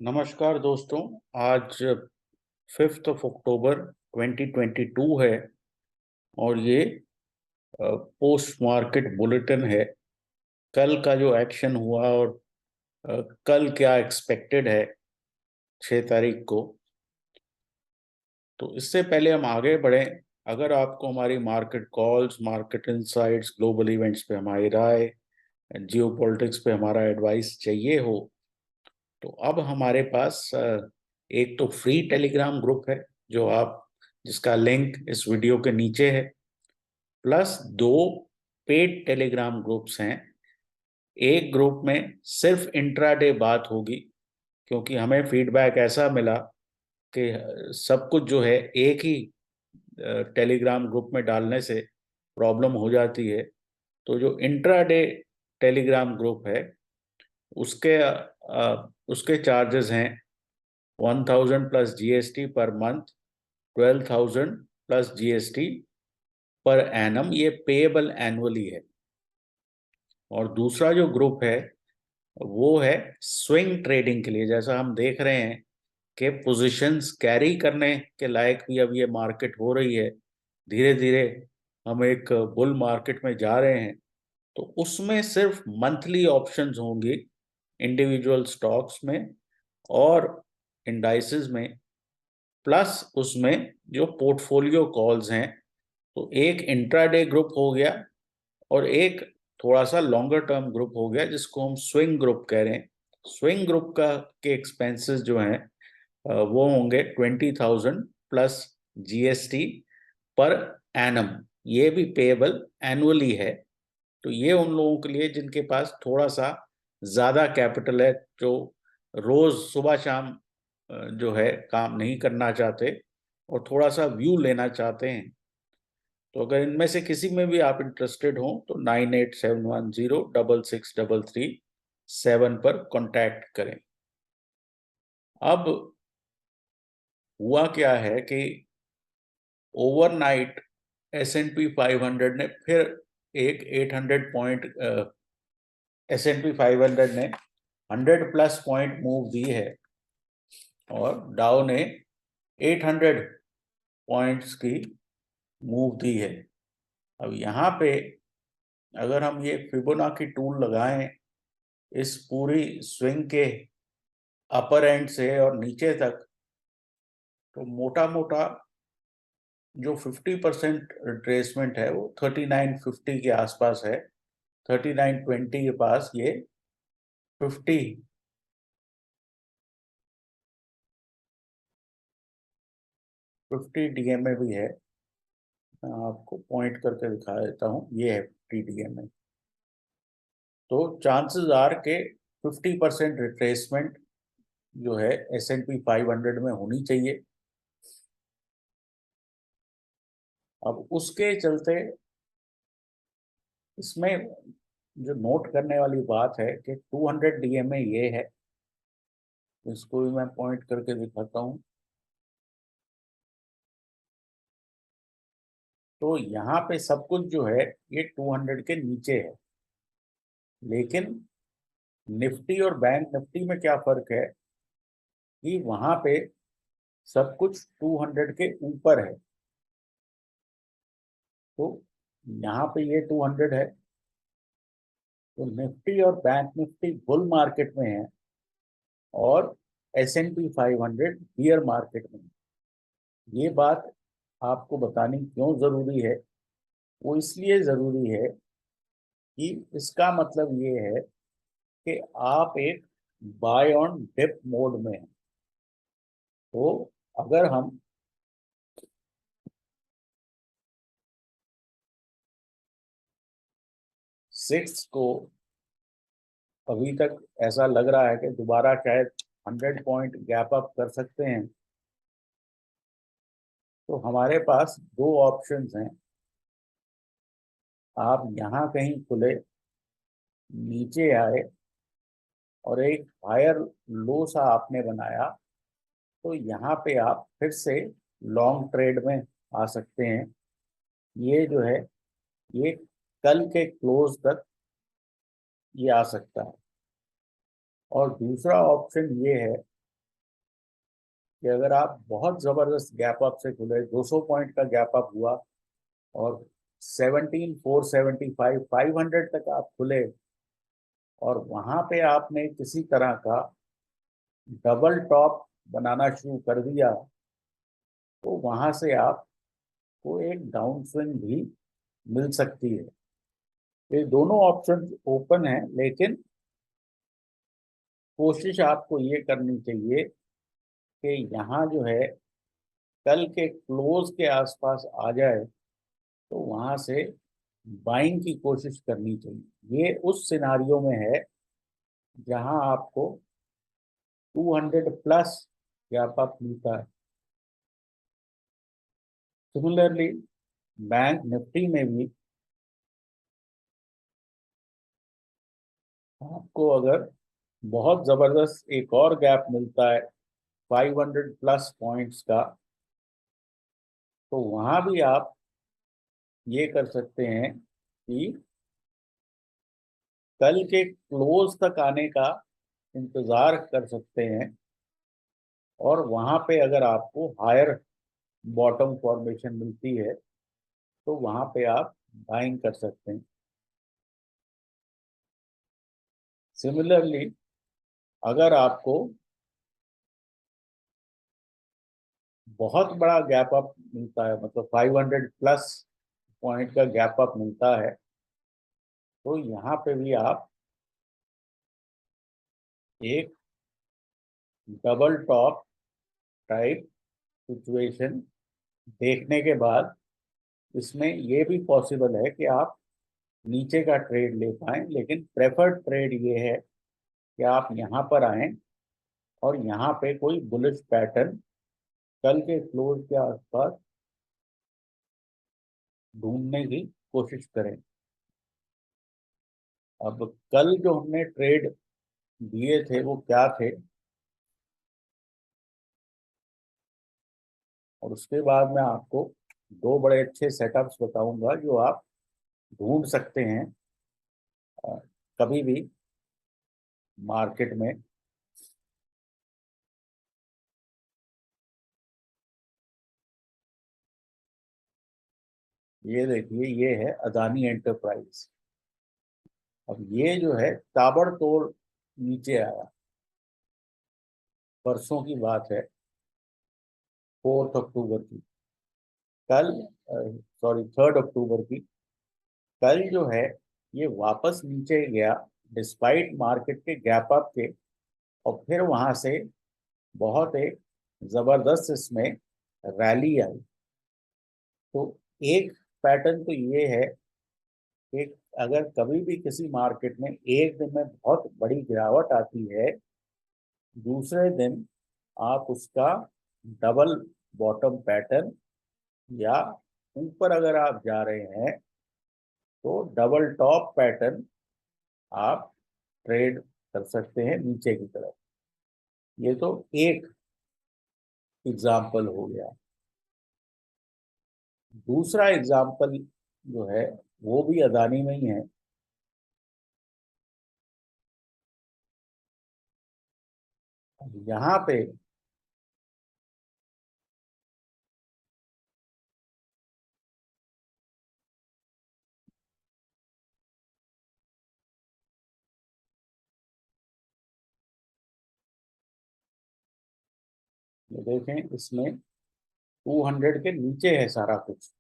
नमस्कार दोस्तों। आज 5 अक्टूबर 2022 है और ये पोस्ट मार्केट बुलेटिन है। कल का जो एक्शन हुआ और कल क्या एक्सपेक्टेड है 6 तारीख को। तो इससे पहले हम आगे बढ़ें, अगर आपको हमारी market calls, market insights, global events पे हमारी राय, जियो पॉलिटिक्स पे हमारा एडवाइस चाहिए हो तो अब हमारे पास एक तो फ्री टेलीग्राम ग्रुप है जो आप जिसका लिंक इस वीडियो के नीचे है, प्लस दो पेड टेलीग्राम ग्रुप्स हैं। एक ग्रुप में सिर्फ इंट्राडे बात होगी, क्योंकि हमें फीडबैक ऐसा मिला कि सब कुछ जो है एक ही टेलीग्राम ग्रुप में डालने से प्रॉब्लम हो जाती है। तो जो इंट्राडे टेलीग्राम ग्रुप है उसके चार्जेस हैं 1000 plus GST per month, 12,000 plus GST per annum. ये पेएबल एनुअली है। और दूसरा जो ग्रुप है वो है स्विंग ट्रेडिंग के लिए। जैसा हम देख रहे हैं कि पोजीशंस कैरी करने के लायक भी अब ये मार्केट हो रही है, धीरे धीरे हम एक बुल मार्केट में जा रहे हैं। तो उसमें सिर्फ मंथली ऑप्शंस होंगी इंडिविजुअल स्टॉक्स में और इंडाइसेस में, प्लस उसमें जो पोर्टफोलियो कॉल्स हैं। तो एक इंट्राडे ग्रुप हो गया और एक थोड़ा सा लॉन्गर टर्म ग्रुप हो गया जिसको हम स्विंग ग्रुप कह रहे हैं। स्विंग ग्रुप का के एक्सपेंसेस जो हैं वो होंगे 20,000 प्लस जीएसटी पर एनम। ये भी पेएबल एनुअली है। तो ये उन लोगों के लिए जिनके पास थोड़ा सा ज्यादा कैपिटल है, जो रोज सुबह शाम जो है काम नहीं करना चाहते और थोड़ा सा व्यू लेना चाहते हैं। तो अगर इनमें से किसी में भी आप इंटरेस्टेड हो तो 9871066337 पर कांटेक्ट करें। अब हुआ क्या है कि ओवरनाइट S&P 500 ने फिर एक 800 पॉइंट, S&P 500 ने 100 प्लस पॉइंट मूव दी है और डाउ ने 800 पॉइंट्स की मूव दी है। अब यहाँ पे अगर हम ये फिबोनाची टूल लगाएं इस पूरी स्विंग के अपर एंड से और नीचे तक, तो मोटा मोटा जो 50% रिट्रेसमेंट है वो 3950 के आसपास है। 3920 के पास ये 50 डीएमए भी है। मैं आपको पॉइंट करके दिखा देता हूँ, ये है 50 डीएमए। तो चांसेस आर के 50% रिट्रेसमेंट जो है S&P 500 में होनी चाहिए। अब उसके चलते इसमें जो नोट करने वाली बात है कि 200 डीएमए ये है, इसको भी मैं पॉइंट करके दिखाता हूँ। तो यहाँ पे सब कुछ जो है ये 200 के नीचे है, लेकिन निफ्टी और बैंक निफ्टी में क्या फर्क है कि वहां पे सब कुछ 200 के ऊपर है। तो यहाँ पे ये 200 है। तो निफ्टी और बैंक निफ्टी बुल मार्केट में है और S&P 500 बियर मार्केट में है। ये बात आपको बतानी क्यों जरूरी है? वो इसलिए जरूरी है कि इसका मतलब ये है कि आप एक बाय ऑन डिप मोड में हैं। तो अगर हम सिक्स को, अभी तक ऐसा लग रहा है कि दोबारा शायद 100 पॉइंट गैप अप कर सकते हैं, तो हमारे पास दो ऑप्शंस हैं। आप यहाँ कहीं खुले, नीचे आए और एक हायर लो सा आपने बनाया, तो यहाँ पे आप फिर से लॉन्ग ट्रेड में आ सकते हैं। ये जो है ये कल के क्लोज तक ये आ सकता है। और दूसरा ऑप्शन ये है कि अगर आप बहुत जबरदस्त गैप अप से खुले, 200 पॉइंट का गैप अप हुआ और 17,475 500 तक आप खुले और वहां पे आपने किसी तरह का डबल टॉप बनाना शुरू कर दिया, तो वहां से आपको एक डाउन स्विंग भी मिल सकती है। ये दोनों ऑप्शन ओपन है, लेकिन कोशिश आपको ये करनी चाहिए कि यहाँ जो है कल के क्लोज के आसपास आ जाए, तो वहां से बाइंग की कोशिश करनी चाहिए। ये उस सिनारियो में है जहां आपको 200 प्लस गैप अप मिलता है। सिमिलरली बैंक निफ्टी में भी आपको अगर बहुत जबरदस्त एक और गैप मिलता है 500 प्लस पॉइंट्स का, तो वहां भी आप ये कर सकते हैं कि कल के क्लोज तक आने का इंतजार कर सकते हैं, और वहां पे अगर आपको हायर बॉटम फॉर्मेशन मिलती है, तो वहां पे आप बाइंग कर सकते हैं। सिमिलरली अगर आपको बहुत बड़ा गैप अप मिलता है, मतलब 500 प्लस पॉइंट का गैप अप मिलता है, तो यहाँ पे भी आप एक डबल टॉप टाइप सिचुएशन देखने के बाद इसमें ये भी पॉसिबल है कि आप नीचे का ट्रेड ले पाएं, लेकिन प्रेफर्ड ट्रेड ये है कि आप यहाँ पर आएं और यहाँ पे कोई बुलिश पैटर्न कल के क्लोज के आसपास ढूंढने की कोशिश करें। अब कल जो हमने ट्रेड दिए थे वो क्या थे, और उसके बाद मैं आपको दो बड़े अच्छे सेटअप्स बताऊंगा जो आप ढूंढ सकते हैं अ, कभी भी मार्केट में। ये देखिए, ये है अदानी एंटरप्राइज। अब ये जो है ताबड़तोड़ नीचे आया, परसों की बात है, 4 अक्टूबर की। कल, सॉरी 3 अक्टूबर की। कल जो है ये वापस नीचे गया डिस्पाइट मार्केट के गैप अप के, और फिर वहां से बहुत एक जबरदस्त इसमें रैली आई। तो एक पैटर्न तो ये है कि अगर कभी भी किसी मार्केट में एक दिन में बहुत बड़ी गिरावट आती है, दूसरे दिन आप उसका डबल बॉटम पैटर्न, या ऊपर अगर आप जा रहे हैं तो डबल टॉप पैटर्न आप ट्रेड कर सकते हैं नीचे की तरफ। ये तो एक एग्जाम्पल हो गया। दूसरा एग्जाम्पल जो है वो भी अदानी में ही है। यहाँ पे ये देखें, इसमें 200 के नीचे है सारा कुछ।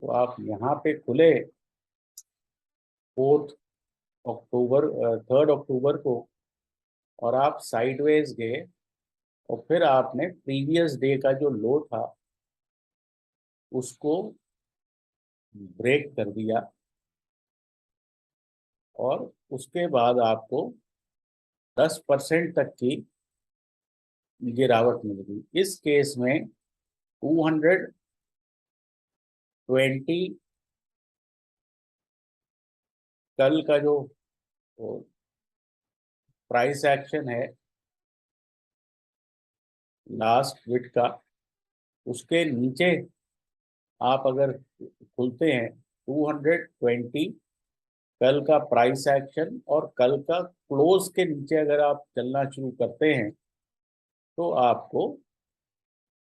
तो आप यहाँ पे खुले 4 अक्टूबर 3 अक्टूबर को, और आप साइडवेज गए, और फिर आपने प्रीवियस डे का जो लो था उसको ब्रेक कर दिया, और उसके बाद आपको 10% तक की गिरावट मिल गई। इस केस में 220 कल का जो प्राइस एक्शन है लास्ट विट का, उसके नीचे आप अगर खुलते हैं 220 कल का प्राइस एक्शन और कल का क्लोज के नीचे अगर आप चलना शुरू करते हैं तो आपको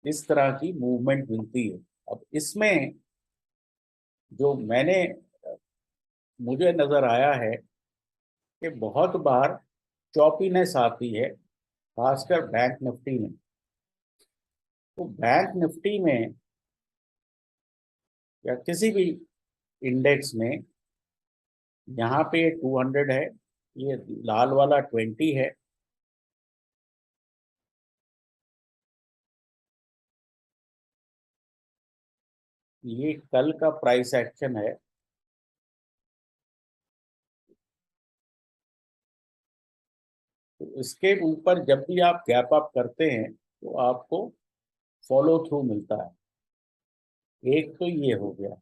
इस तरह की मूवमेंट मिलती है। अब इसमें जो मुझे नजर आया है कि बहुत बार चॉपीनेस आती है, खासकर बैंक निफ्टी में। तो बैंक निफ्टी में या किसी भी इंडेक्स में, यहाँ पे 200 है, ये लाल वाला 20 है। ये कल का प्राइस एक्शन है। तो इसके ऊपर जब भी आप गैप अप करते हैं तो आपको फॉलो थ्रू मिलता है। एक तो ये हो गया।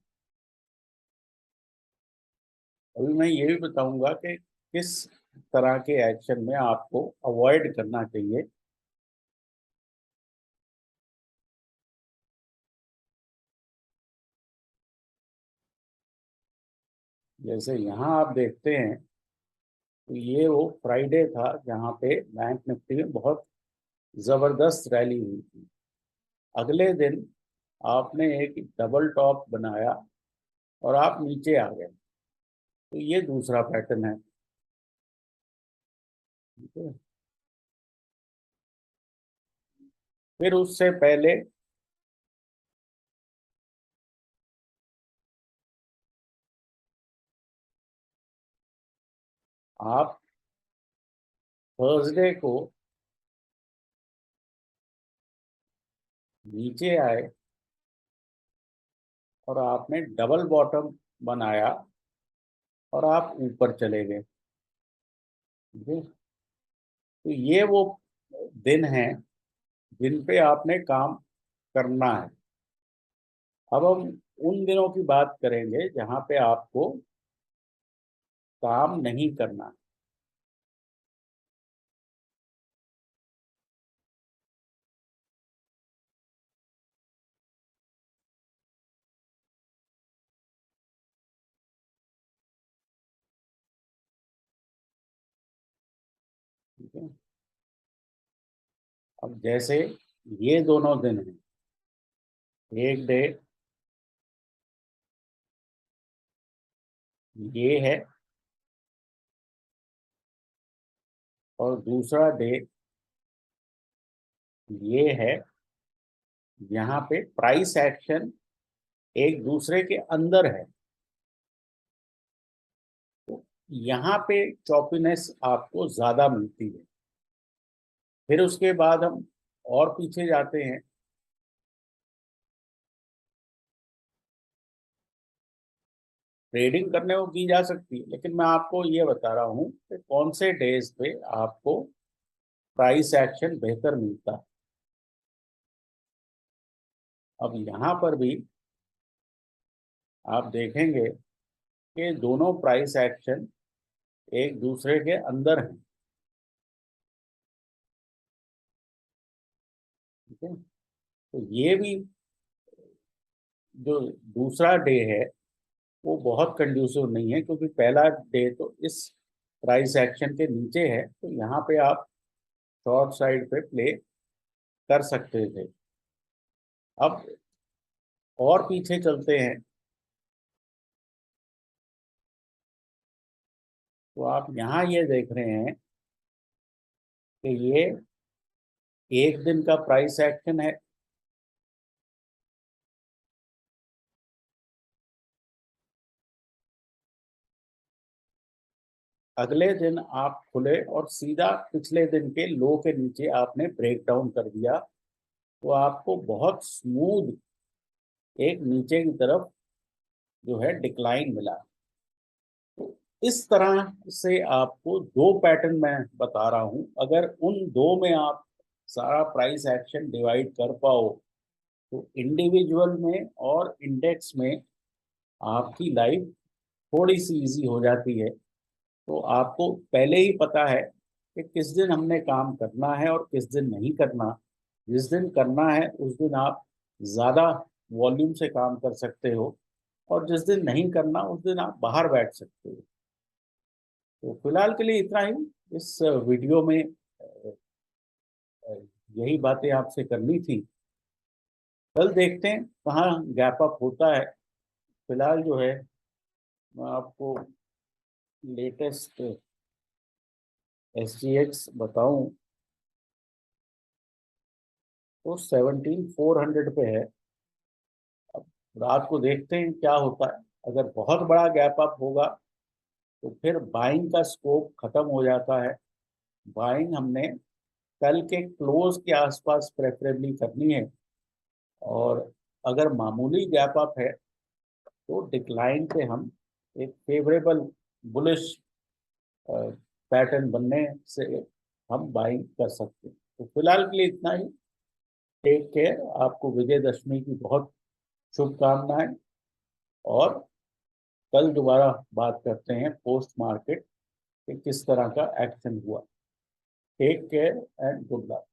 अभी मैं ये भी बताऊंगा कि किस तरह के एक्शन में आपको अवॉइड करना चाहिए। जैसे यहाँ आप देखते हैं तो ये वो फ्राइडे था जहाँ पे बैंक निफ्टी में बहुत जबरदस्त रैली हुई थी। अगले दिन आपने एक डबल टॉप बनाया और आप नीचे आ गए। तो ये दूसरा पैटर्न है। ठीक है। फिर उससे पहले आप थर्सडे को नीचे आए और आपने डबल बॉटम बनाया और आप ऊपर चले गए। ठीक है। तो ये वो दिन हैं जिन पे आपने काम करना है। अब हम उन दिनों की बात करेंगे जहां पे आपको काम नहीं करना। ठीक है। अब जैसे ये दोनों दिन हैं, एक डे ये है और दूसरा डे ये है। यहाँ पे प्राइस एक्शन एक दूसरे के अंदर है। तो यहाँ पे चॉपीनेस आपको ज्यादा मिलती है। फिर उसके बाद हम और पीछे जाते हैं। ट्रेडिंग करने को की जा सकती है, लेकिन मैं आपको ये बता रहा हूँ कि कौन से डेज पे आपको प्राइस एक्शन बेहतर मिलता है। अब यहाँ पर भी आप देखेंगे कि दोनों प्राइस एक्शन एक दूसरे के अंदर हैं। ठीक है। तो ये भी जो दूसरा डे है वो बहुत कंड्यूसिव नहीं है, क्योंकि पहला डे तो इस प्राइस एक्शन के नीचे है। तो यहाँ पे आप शॉर्ट साइड पे प्ले कर सकते थे। अब और पीछे चलते हैं तो आप यहाँ ये देख रहे हैं कि ये एक दिन का प्राइस एक्शन है। अगले दिन आप खुले और सीधा पिछले दिन के लो के नीचे आपने ब्रेक डाउन कर दिया। तो आपको बहुत स्मूथ एक नीचे की तरफ जो है डिक्लाइन मिला। तो इस तरह से आपको दो पैटर्न मैं बता रहा हूं। अगर उन दो में आप सारा प्राइस एक्शन डिवाइड कर पाओ तो इंडिविजुअल में और इंडेक्स में आपकी लाइफ थोड़ी सी इजी हो जाती है। तो आपको पहले ही पता है कि किस दिन हमने काम करना है और किस दिन नहीं करना। जिस दिन करना है उस दिन आप ज़्यादा वॉल्यूम से काम कर सकते हो, और जिस दिन नहीं करना उस दिन आप बाहर बैठ सकते हो। तो फिलहाल के लिए इतना ही इस वीडियो में। यही बातें आपसे करनी थी। कल देखते हैं कहाँ गैप अप होता है। फिलहाल जो है मैं आपको लेटेस्ट SGX बताऊं तो 17,400 पे है। अब रात को देखते हैं क्या होता है। अगर बहुत बड़ा गैप अप होगा तो फिर बाइंग का स्कोप खत्म हो जाता है। बाइंग हमने कल के क्लोज के आसपास प्रेफरेबली करनी है। और अगर मामूली गैप अप है तो डिक्लाइन पे हम एक फेवरेबल बुलिश पैटर्न बनने से हम बाइंग कर सकते हैं। तो फिलहाल के लिए इतना ही। Take care. आपको विजयदशमी की बहुत शुभकामनाएं। और कल दोबारा बात करते हैं पोस्ट मार्केट कि किस तरह का एक्शन हुआ। Take care and good luck.